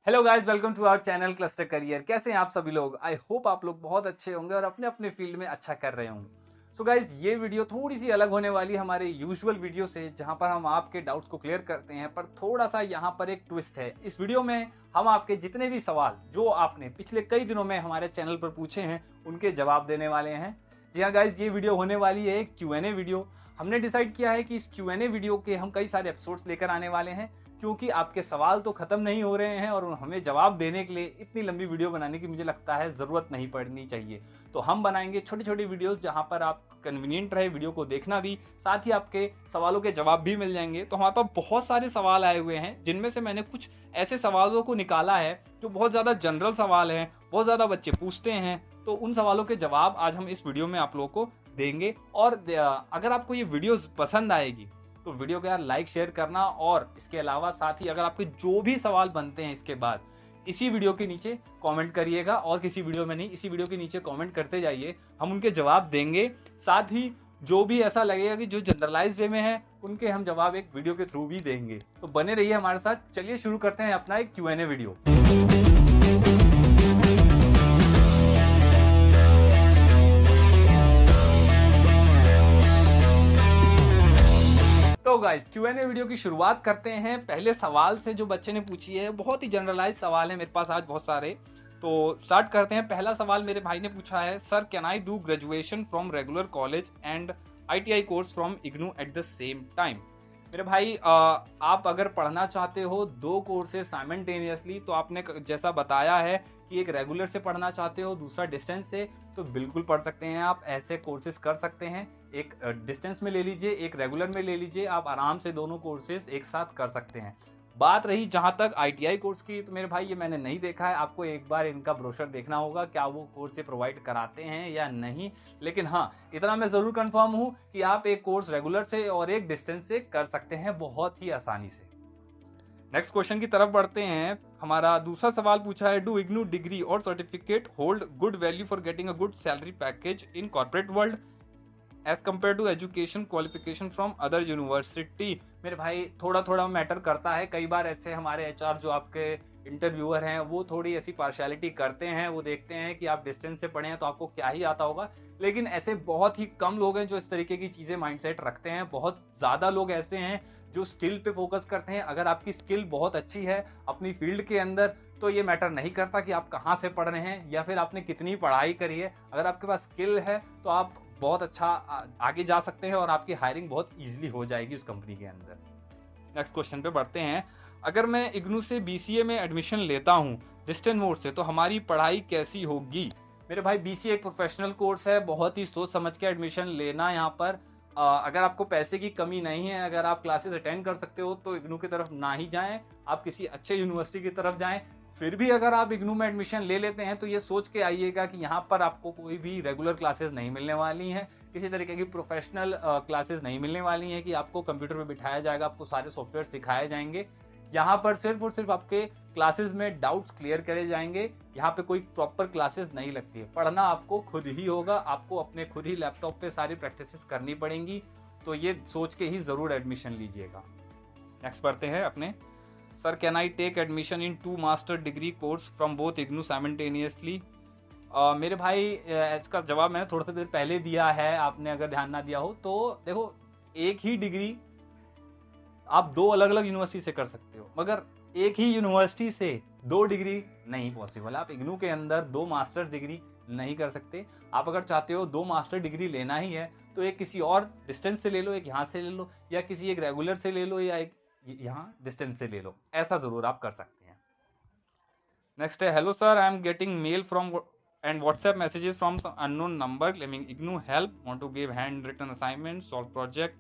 Hello guys, welcome to our channel Cluster Career. कैसे हैं आप सभी लोग? आई होप आप लोग बहुत अच्छे होंगे और अपने अपने फील्ड में अच्छा कर रहे होंगे। सो गाइस, ये वीडियो थोड़ी सी अलग होने वाली है हमारे यूजुअल वीडियो से, जहां पर हम आपके डाउट्स को क्लियर करते हैं, पर थोड़ा सा यहाँ पर एक ट्विस्ट है। इस वीडियो में हम आपके जितने भी सवाल जो आपने पिछले कई दिनों में हमारे चैनल पर पूछे हैं, उनके जवाब देने वाले हैं। जी हाँ गाइज, ये वीडियो होने वाली है एक Q&A वीडियो। हमने डिसाइड किया है कि इस Q&A वीडियो के हम कई सारे एपिसोड्स लेकर आने वाले हैं, क्योंकि आपके सवाल तो खत्म नहीं हो रहे हैं और हमें जवाब देने के लिए इतनी लंबी वीडियो बनाने की मुझे लगता है ज़रूरत नहीं पड़नी चाहिए। तो हम बनाएंगे छोटी छोटी वीडियोस जहां पर आप कन्वीनियंट रहे वीडियो को देखना भी, साथ ही आपके सवालों के जवाब भी मिल जाएंगे। तो हमारे पास बहुत सारे सवाल आए हुए हैं, जिनमें से मैंने कुछ ऐसे सवालों को निकाला है जो बहुत ज़्यादा जनरल सवाल हैं, बहुत ज़्यादा बच्चे पूछते हैं। तो उन सवालों के जवाब आज हम इस वीडियो में आप लोगों को देंगे। और अगर आपको ये वीडियोस पसंद आएगी तो वीडियो को यार लाइक शेयर करना, और इसके अलावा साथ ही अगर आपके जो भी सवाल बनते हैं इसके बाद इसी वीडियो के नीचे कमेंट करिएगा, और किसी वीडियो में नहीं, इसी वीडियो के नीचे कमेंट करते जाइए, हम उनके जवाब देंगे। साथ ही जो भी ऐसा लगेगा कि जो जनरलाइज वे में है, उनके हम जवाब एक वीडियो के थ्रू भी देंगे। तो बने रहिए हमारे साथ। चलिए शुरू करते हैं अपना एक Q&A वीडियो। तो गाइस, Q&A वीडियो की शुरुआत करते हैं पहले सवाल से जो बच्चे ने पूछी है। बहुत ही जनरलाइज सवाल है मेरे पास आज बहुत सारे, तो स्टार्ट करते हैं। पहला सवाल मेरे भाई ने पूछा है, sir can I do graduation from regular college and ITI course from IGNOU at the same time? मेरे भाई, आप अगर पढ़ना चाहते हो दो कोर्सेज साइमल्टेनियसली, तो आपने जैसा बताया है कि एक रेगुलर से पढ़ना चाहते हो, दूसरा डिस्टेंस से, तो बिल्कुल पढ़ सकते हैं। आप ऐसे कोर्सेज कर सकते हैं। एक डिस्टेंस में ले लीजिए, एक रेगुलर में ले लीजिए, आप आराम से दोनों कोर्सेज एक साथ कर सकते हैं। बात रही जहाँ तक ITI कोर्स की, तो मेरे भाई ये मैंने नहीं देखा है। आपको एक बार इनका ब्रोशर देखना होगा, क्या वो कोर्स प्रोवाइड कराते हैं या नहीं। लेकिन हाँ, इतना मैं ज़रूर कंफर्म हूँ कि आप एक कोर्स रेगुलर से और एक डिस्टेंस से कर सकते हैं बहुत ही आसानी से। नेक्स्ट क्वेश्चन की तरफ बढ़ते हैं। हमारा दूसरा सवाल पूछा है, डू IGNOU डिग्री और certificate hold good value for getting a good salary package in corporate world as compare to education qualification from other university? मेरे भाई, थोड़ा थोड़ा मैटर करता है। कई बार ऐसे हमारे HR जो आपके इंटरव्यूअर हैं, वो थोड़ी ऐसी पार्शियलिटी करते हैं। वो देखते हैं कि आप डिस्टेंस से पढ़े हैं तो आपको क्या ही आता होगा, लेकिन ऐसे बहुत ही कम लोग हैं जो इस तरीके की चीज़ें माइंडसेट रखते हैं। बहुत ज़्यादा लोग ऐसे हैं जो स्किल पे फोकस करते हैं। अगर आपकी स्किल बहुत अच्छी है अपनी फील्ड के अंदर, तो ये मैटर नहीं करता कि आप कहाँ से पढ़ रहे हैं या फिर आपने कितनी पढ़ाई करी है। अगर आपके पास स्किल है तो आप बहुत अच्छा आगे जा सकते हैं और आपकी हायरिंग बहुत ईजिली हो जाएगी उस कंपनी के अंदर। नेक्स्ट क्वेश्चन पे बढ़ते हैं। अगर मैं IGNOU से BCA में एडमिशन लेता हूँ डिस्टेंस मोड से, तो हमारी पढ़ाई कैसी होगी? मेरे भाई, BCA एक प्रोफेशनल कोर्स है, बहुत ही सोच समझ के एडमिशन लेना। यहाँ पर अगर आपको पैसे की कमी नहीं है, अगर आप क्लासेस अटेंड कर सकते हो, तो IGNOU की तरफ ना ही जाएं, आप किसी अच्छे यूनिवर्सिटी की तरफ जाएं। फिर भी अगर आप IGNOU में एडमिशन ले लेते हैं तो ये सोच के आइएगा कि यहाँ पर आपको कोई भी रेगुलर क्लासेस नहीं मिलने वाली हैं, किसी तरीके की प्रोफेशनल क्लासेस नहीं मिलने वाली हैं कि आपको कंप्यूटर पे बिठाया जाएगा, आपको सारे सॉफ्टवेयर सिखाए जाएंगे। यहाँ पर सिर्फ और सिर्फ आपके क्लासेस में डाउट्स क्लियर करे जाएंगे। यहाँ पे कोई प्रॉपर क्लासेस नहीं लगती है। पढ़ना आपको खुद ही होगा, आपको अपने खुद ही लैपटॉप पे सारी प्रैक्टिसेस करनी पड़ेंगी। तो ये सोच के ही ज़रूर एडमिशन लीजिएगा। नेक्स्ट पढ़ते हैं अपने। Sir can I take admission in 2 master degree course from both IGNOU simultaneously? मेरे भाई, इसका जवाब मैंने थोड़ा सा देर पहले दिया है, आपने अगर ध्यान ना दिया हो तो। देखो, एक ही डिग्री आप दो अलग अलग यूनिवर्सिटी से कर सकते हो, मगर एक ही यूनिवर्सिटी से 2 डिग्री नहीं पॉसिबल। आप IGNOU के अंदर 2 मास्टर डिग्री नहीं कर सकते। आप अगर चाहते हो 2 मास्टर डिग्री लेना ही है, तो एक किसी और डिस्टेंस से ले लो, एक यहाँ से ले लो, या किसी एक रेगुलर से ले लो, या एक यहाँ डिस्टेंस से ले लो। ऐसा जरूर आप कर सकते हैं। नेक्स्ट है, hello sir, I am getting mail from and WhatsApp messages from unknown number claiming IGNOU help, want to give handwritten assignment, solve project,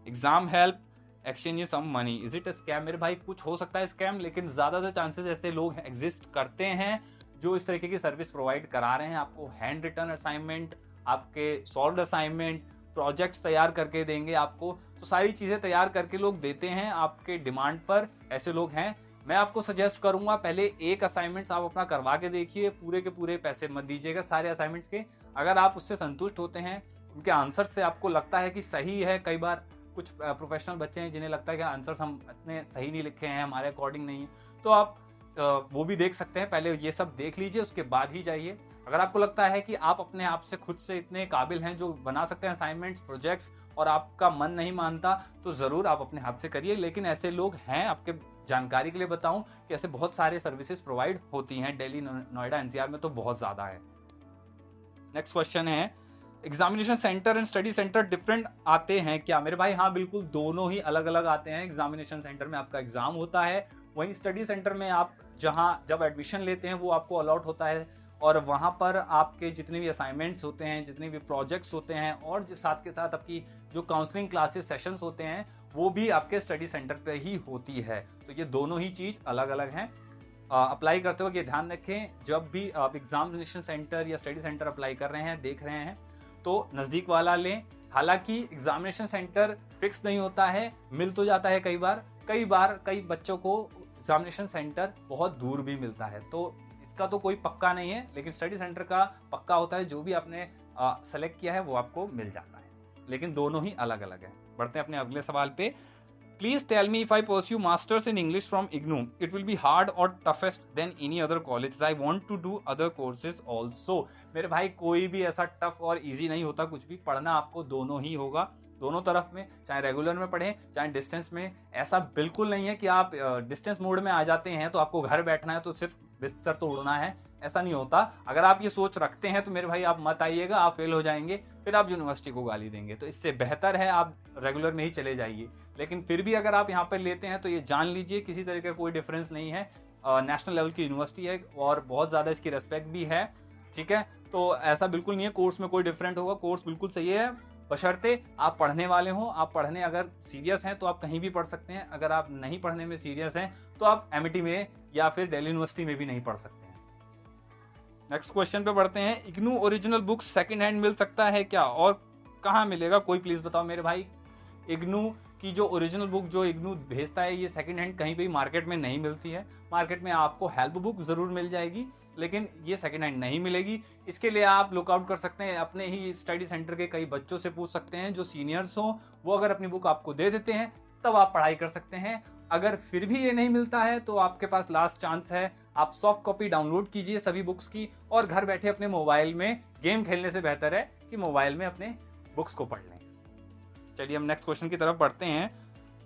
exam help, exchange some money, is it a scam? मेरे भाई, कुछ हो सकता है scam, लेकिन ज्यादातर chances ऐसे लोग एग्जिस्ट करते हैं जो इस तरीके की सर्विस प्रोवाइड करा रहे हैं। आपको हैंड रिटन असाइनमेंट, आपके सॉल्व असाइनमेंट, प्रोजेक्ट्स तैयार करके देंगे आपको। तो सारी चीज़ें तैयार करके लोग देते हैं आपके डिमांड पर। ऐसे लोग हैं। मैं आपको सजेस्ट करूंगा, पहले एक असाइनमेंट्स आप अपना करवा के देखिए, पूरे के पूरे पैसे मत दीजिएगा सारे असाइनमेंट्स के। अगर आप उससे संतुष्ट होते हैं, उनके आंसर से आपको लगता है कि सही है, कई बार कुछ प्रोफेशनल बच्चे हैं जिन्हें लगता है कि आंसर्स हम इतने सही नहीं लिखे हैं, हमारे अकॉर्डिंग नहीं है, तो आप वो भी देख सकते हैं। पहले ये सब देख लीजिए, उसके बाद ही जाइए। अगर आपको लगता है कि आप अपने आप से खुद से इतने काबिल हैं जो बना सकते हैं असाइनमेंट्स, प्रोजेक्ट्स, और आपका मन नहीं मानता, तो ज़रूर आप अपने हाथ से करिए। लेकिन ऐसे लोग हैं, आपके जानकारी के लिए बताऊं कि ऐसे बहुत सारे सर्विसेज प्रोवाइड होती हैं दिल्ली, नोएडा, एनसीआर में तो बहुत ज़्यादा है। नेक्स्ट क्वेश्चन है, examination centre and study centre different आते हैं क्या? मेरे भाई हाँ, बिल्कुल दोनों ही अलग अलग आते हैं। एग्जामिनेशन सेंटर में आपका एग्जाम होता है, वहीं स्टडी सेंटर में आप जब एडमिशन लेते हैं वो आपको अलॉट होता है, और वहाँ पर आपके जितने भी असाइनमेंट्स होते हैं, जितने भी प्रोजेक्ट्स होते हैं, और साथ के साथ आपकी जो काउंसलिंग क्लासेस सेशंस होते हैं वो भी आपके स्टडी सेंटर पे ही होती है। तो ये दोनों ही चीज़ अलग अलग हैं। अप्लाई करते वक्त ये ध्यान रखें, जब भी आप एग्जामिनेशन सेंटर या स्टडी सेंटर अप्लाई कर रहे हैं, देख रहे हैं, तो नज़दीक वाला लें। हालांकि एग्जामिनेशन सेंटर फिक्स नहीं होता है, मिल तो जाता है कई बार कई बच्चों को एग्जामिनेशन सेंटर बहुत दूर भी मिलता है, तो इसका तो कोई पक्का नहीं है। लेकिन स्टडी सेंटर का पक्का होता है, जो भी आपने सेलेक्ट किया है वो आपको मिल जाता है। लेकिन दोनों ही अलग अलग है। बढ़ते हैं अपने अगले सवाल पे। Please tell me if I pursue masters in English from IGNOU it will be hard और toughest then any other college, I want to do other courses also. मेरे भाई कोई भी ऐसा टफ और इजी नहीं होता, कुछ भी पढ़ना आपको दोनों ही होगा, दोनों तरफ में, चाहे रेगुलर में पढ़ें चाहे डिस्टेंस में। ऐसा बिल्कुल नहीं है कि आप डिस्टेंस मोड में आ जाते हैं तो आपको घर बैठना है, तो सिर्फ बिस्तर तो उड़ना है, ऐसा नहीं होता। अगर आप ये सोच रखते हैं तो मेरे भाई आप मत आइएगा, आप फेल हो जाएंगे, फिर आप यूनिवर्सिटी को गाली देंगे। तो इससे बेहतर है आप रेगुलर में ही चले जाइए। लेकिन फिर भी अगर आप यहाँ पर लेते हैं तो ये जान लीजिए किसी तरह का कोई डिफरेंस नहीं है, नेशनल लेवल की यूनिवर्सिटी है और बहुत ज़्यादा इसकी रेस्पेक्ट भी है, ठीक है। तो ऐसा बिल्कुल नहीं है कोर्स में कोई डिफरेंट होगा, कोर्स बिल्कुल सही है, बशर्ते आप पढ़ने वाले हों। आप पढ़ने अगर सीरियस हैं तो आप कहीं भी पढ़ सकते हैं, अगर आप नहीं पढ़ने में सीरियस हैं तो आप एमआईटी में या फिर दिल्ली यूनिवर्सिटी में भी नहीं पढ़ सकते हैं। नेक्स्ट क्वेश्चन पे बढ़ते हैं। IGNOU original book second hand मिल सकता है क्या और कहाँ मिलेगा, कोई प्लीज बताओ। मेरे भाई इग्नू की जो ओरिजिनल बुक जो इग्नू भेजता है ये सेकंड हैंड कहीं पे मार्केट में नहीं मिलती है। मार्केट में आपको हेल्प बुक जरूर मिल जाएगी, लेकिन ये सेकंड हैंड नहीं मिलेगी। इसके लिए आप लुकआउट कर सकते हैं, अपने ही स्टडी सेंटर के कई बच्चों से पूछ सकते हैं जो सीनियर्स हों, वो अगर अपनी बुक आपको दे देते हैं तब आप पढ़ाई कर सकते हैं। अगर फिर भी ये नहीं मिलता है तो आपके पास लास्ट चांस है, आप सॉफ्ट कॉपी डाउनलोड कीजिए सभी बुक्स की और घर बैठे अपने मोबाइल में गेम खेलने से बेहतर है कि मोबाइल में अपने बुक्स को पढ़ लें। चलिए हम नेक्स्ट क्वेश्चन की तरफ बढ़ते हैं।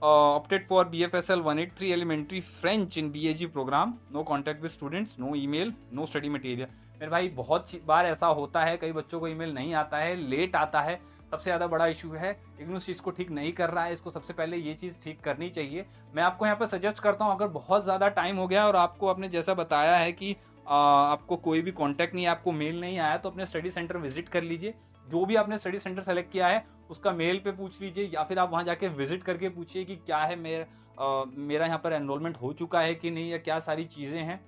Opted for BFSL 183 elementary French in BAG programme, no contact with students, no email, no study material. मेरे भाई बहुत बार ऐसा होता है, कई बच्चों को ईमेल नहीं आता है, लेट आता है, सबसे ज़्यादा बड़ा इशू है। इग्नू चीज़ को ठीक नहीं कर रहा है, इसको सबसे पहले ये चीज़ ठीक करनी चाहिए। मैं आपको यहाँ पर सजेस्ट करता हूँ, अगर बहुत ज़्यादा टाइम हो गया और आपको आपने जैसा बताया है कि आपको कोई भी कॉन्टैक्ट नहीं है, आपको मेल नहीं आया, तो अपने स्टडी सेंटर विजिट कर लीजिए। जो भी आपने स्टडी सेंटर सेलेक्ट किया है उसका मेल पे पूछ लीजिए, या फिर आप वहाँ जाके विजिट करके पूछिए कि क्या है मेरा यहाँ पर एनरोलमेंट हो चुका है कि नहीं, या क्या सारी चीज़ें हैं,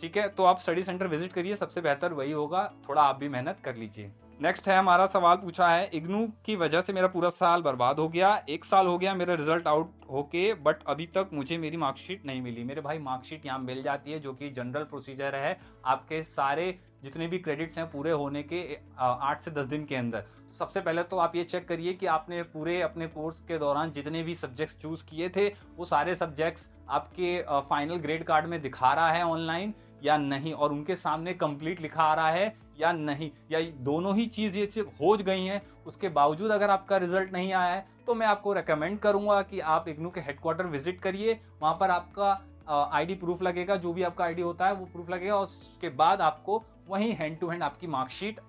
ठीक है। तो आप स्टडी सेंटर विजिट करिए, सबसे बेहतर वही होगा, थोड़ा आप भी मेहनत कर लीजिए। नेक्स्ट है हमारा सवाल पूछा है, इग्नू की वजह से मेरा पूरा साल बर्बाद हो गया, 1 साल हो गया मेरा रिजल्ट आउट होके, बट अभी तक मुझे मेरी मार्कशीट नहीं मिली। मेरे भाई मार्कशीट यहाँ मिल जाती है, जो कि जनरल प्रोसीजर है, आपके सारे जितने भी क्रेडिट्स हैं पूरे होने के 8 से 10 दिन के अंदर। तो सबसे पहले तो आप ये चेक करिए कि आपने पूरे अपने कोर्स के दौरान जितने भी सब्जेक्ट्स चूज़ किए थे वो सारे सब्जेक्ट्स आपके फाइनल ग्रेड कार्ड में दिखा रहा है ऑनलाइन या नहीं, और उनके सामने कंप्लीट लिखा आ रहा है या नहीं, या दोनों ही चीज़ ये हो गई हैं। उसके बावजूद अगर आपका रिजल्ट नहीं आया है तो मैं आपको रेकमेंड करूंगा कि आप इग्नू के हेडक्वार्टर विजिट करिए, वहाँ पर आपका आईडी प्रूफ लगेगा, जो भी आपका आईडी होता है वो प्रूफ लगेगा, और उसके बाद आपको वहीं हैंड टू हैंड आपकी मार्कशीट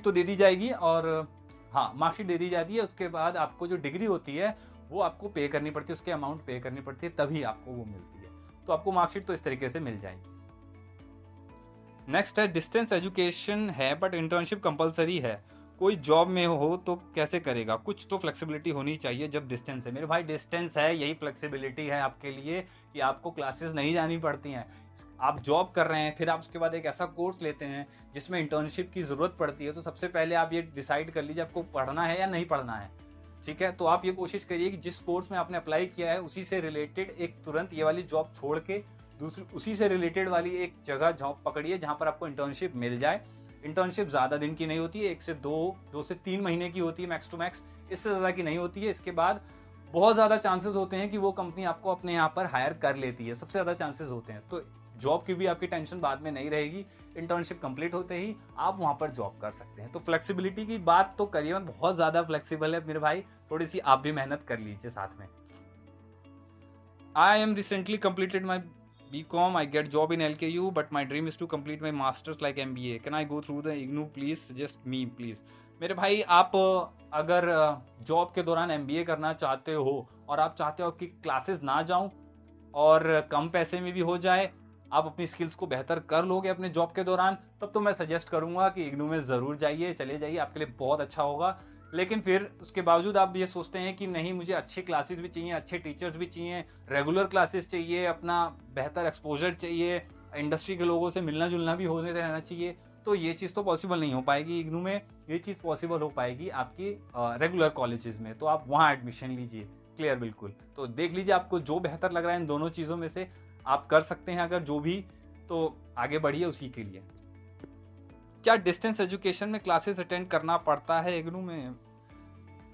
तो दे दी जाएगी, और हाँ मार्कशीट दे दी जाती है। उसके बाद आपको जो डिग्री होती है वो आपको पे करनी पड़ती है, उसके अमाउंट पे करनी पड़ती है, तभी आपको वो मिलती है। तो आपको मार्कशीट तो इस तरीके से मिल जाएगी। नेक्स्ट है, डिस्टेंस एजुकेशन है बट इंटर्नशिप कंपलसरी है, कोई जॉब में हो तो कैसे करेगा, कुछ तो फ्लेक्सिबिलिटी होनी चाहिए जब डिस्टेंस है। मेरे भाई डिस्टेंस है, यही फ्लेक्सिबिलिटी है आपके लिए कि आपको क्लासेस नहीं जानी पड़ती हैं। आप जॉब कर रहे हैं, फिर आप उसके बाद एक ऐसा कोर्स लेते हैं जिसमें इंटर्नशिप की ज़रूरत पड़ती है, तो सबसे पहले आप ये डिसाइड कर लीजिए आपको पढ़ना है या नहीं पढ़ना है, ठीक है। तो आप ये कोशिश करिए कि जिस कोर्स में आपने अप्लाई किया है उसी से रिलेटेड एक तुरंत ये वाली जॉब छोड़ के दूसरी उसी से रिलेटेड वाली एक जगह जॉब पकड़िए जहाँ पर आपको इंटर्नशिप मिल जाए। इंटर्नशिप ज़्यादा दिन की नहीं होती है, 1 से 2 से 3 महीने की होती है मैक्स टू मैक्स, इससे ज़्यादा की नहीं होती है। इसके बाद बहुत ज़्यादा चांसेस होते हैं कि वो कंपनी आपको अपने यहाँ पर हायर कर लेती है, सबसे ज़्यादा चांसेस होते हैं। तो जॉब की भी आपकी टेंशन बाद में नहीं रहेगी, इंटर्नशिप कंप्लीट होते ही आप वहाँ पर जॉब कर सकते हैं। तो फ्लेक्सिबिलिटी की बात तो करिए मत, बहुत ज़्यादा फ्लेक्सिबल है मेरे भाई, थोड़ी सी आप भी मेहनत कर लीजिए साथ में। I am recently completed my BCom. I get job in LKU, but my dream is to complete my masters like MBA. Can I go through the IGNOU? Please suggest me, please. मेरे भाई आप अगर job के दौरान MBA करना चाहते हो और आप चाहते हो कि क्लासेस ना जाऊं और कम पैसे में भी हो जाए, आप अपनी स्किल्स को बेहतर कर लोगे अपने जॉब के दौरान, तब तो मैं सजेस्ट करूंगा कि IGNOU में ज़रूर जाइए, चले जाइए, आपके लिए बहुत अच्छा होगा। लेकिन फिर उसके बावजूद आप ये सोचते हैं कि नहीं मुझे अच्छी क्लासेस भी चाहिए, अच्छे टीचर्स भी चाहिए, रेगुलर क्लासेस चाहिए, अपना बेहतर एक्सपोजर चाहिए, इंडस्ट्री के लोगों से मिलना जुलना भी होने रहना चाहिए, तो ये चीज़ तो पॉसिबल नहीं हो पाएगी IGNOU में। ये चीज़ पॉसिबल हो पाएगी आपकी रेगुलर कॉलेजेस में, तो आप वहाँ एडमिशन लीजिए। क्लियर, बिल्कुल। तो देख लीजिए आपको जो बेहतर लग रहा है इन दोनों चीज़ों में से आप कर सकते हैं, अगर जो भी, तो आगे बढ़िए उसी के लिए। क्या डिस्टेंस एजुकेशन में क्लासेस अटेंड करना पड़ता है IGNOU में?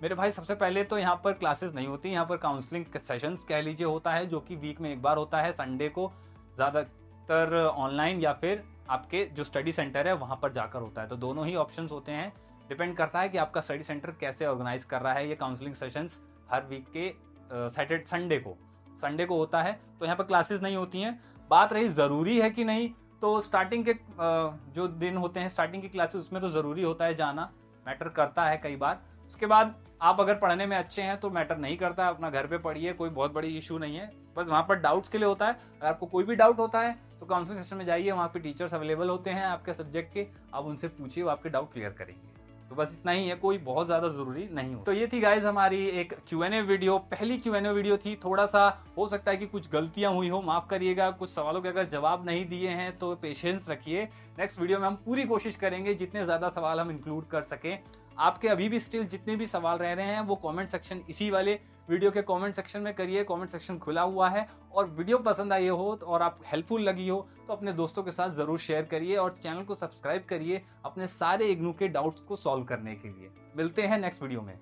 मेरे भाई सबसे पहले तो यहाँ पर क्लासेस नहीं होती, यहाँ पर काउंसलिंग सेशंस कह लीजिए होता है, जो कि वीक में एक बार होता है, संडे को, ज़्यादातर ऑनलाइन या फिर आपके जो स्टडी सेंटर है वहाँ पर जाकर होता है। तो दोनों ही ऑप्शंस होते हैं, डिपेंड करता है कि आपका स्टडी सेंटर कैसे ऑर्गेनाइज कर रहा है। ये काउंसलिंग सेशंस हर वीक के सैटरडे संडे को होता है, तो यहाँ पर क्लासेस नहीं होती हैं। बात रही ज़रूरी है कि नहीं, तो स्टार्टिंग के जो दिन होते हैं स्टार्टिंग की क्लासेस, उसमें तो ज़रूरी होता है जाना, मैटर करता है कई बार। उसके बाद आप अगर पढ़ने में अच्छे हैं तो मैटर नहीं करता है, अपना घर पे पढ़िए, कोई बहुत बड़ी इशू नहीं है, बस वहाँ पर डाउट्स के लिए होता है। अगर आपको कोई भी डाउट होता है तो काउंसलिंग सेशन में जाइए, वहाँ पे टीचर्स अवेलेबल होते हैं आपके सब्जेक्ट के, आप उनसे पूछिए, वो आपके डाउट क्लियर करेंगे। तो बस इतना ही है, कोई बहुत ज़्यादा ज़रूरी नहीं हो। तो ये थी गाइज हमारी एक Q&A वीडियो, पहली Q&A वीडियो थी। थोड़ा सा हो सकता है कि कुछ गलतियां हुई हो, माफ़ करिएगा। कुछ सवालों के अगर जवाब नहीं दिए हैं तो पेशेंस रखिए, नेक्स्ट वीडियो में हम पूरी कोशिश करेंगे जितने ज़्यादा सवाल हम इंक्लूड कर सकें। आपके अभी भी स्टिल जितने भी सवाल रह रहे हैं वो कमेंट सेक्शन, इसी वाले वीडियो के कमेंट सेक्शन में करिए, कमेंट सेक्शन खुला हुआ है। और वीडियो पसंद आई हो और आप हेल्पफुल लगी हो तो अपने दोस्तों के साथ ज़रूर शेयर करिए और चैनल को सब्सक्राइब करिए अपने सारे IGNOU के डाउट्स को सॉल्व करने के लिए। मिलते हैं नेक्स्ट वीडियो में।